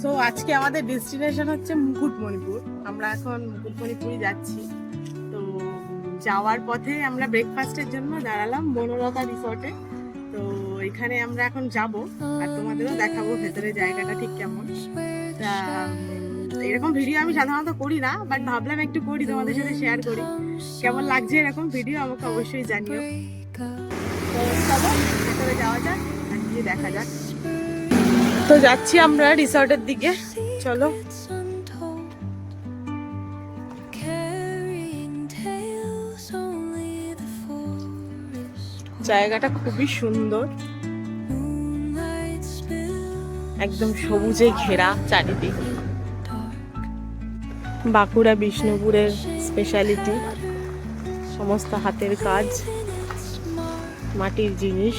So আজকে আমাদের destination হচ্ছে মুকুটমণিপুর। আমরা এখন মুকুটমণিপুরে যাচ্ছি। তো যাওয়ার পথে আমরা ব্রেকফাস্টের জন্য দাঁড়ালাম বনলতা রিসর্টে। তো এখানে আমরা এখন যাব আর তোমাদেরও দেখাবো ভেতরে জায়গাটা ঠিক কেমন। তা এরকম ভিডিও আমি সাধারণত করি না, বাট ভাবলাম একটু করি, তোমাদের সাথে শেয়ার করি। কেমন লাগছে এরকম ভিডিও আমাকে অবশ্যই জানিও। তো চলো ভেতরে যাওয়া যাক আর গিয়ে দেখা যাক। তো যাচ্ছি আমরা রিসর্টের দিকে, চলো। জায়গাটা খুবই সুন্দর, একদম সবুজে ঘেরা চারিদিক। বাঁকুড়া বিষ্ণুপুরের স্পেশালিটি, সমস্ত হাতের কাজ, মাটির জিনিস।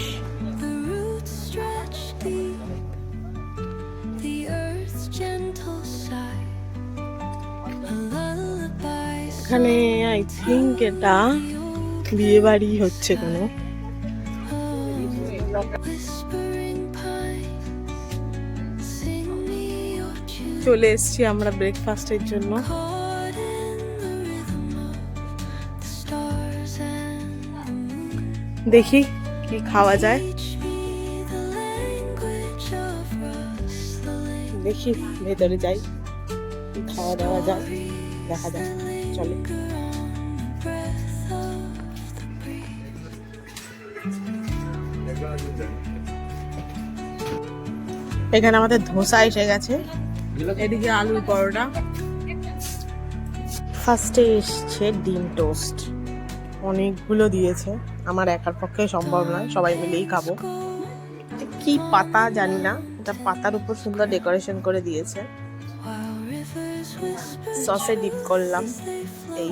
এখানে আই থিঙ্ক এটা বিয়ে বাড়ি হচ্ছে কোনো। চলে এসছি আমরা ব্রেকফাস্টের জন্য। দেখি কি খাওয়া যায়, দেখি ভেতরে যাই, কি খাওয়া দাওয়া যায় দেখা যাক, চলো। এখানে আমাদের ধোসা এসে গেছে, এদিকে আলুর পরোটা, ফার্স্টে এসছে ডিম টোস্ট। অনেকগুলো দিয়েছে, আমার একার পক্ষে সম্ভব নয়, সবাই মিলেই খাবো। কি পাতা জানি না, এটা পাতার উপর সুন্দর ডেকোরেশন করে দিয়েছে। সসে ডিপ করলাম এই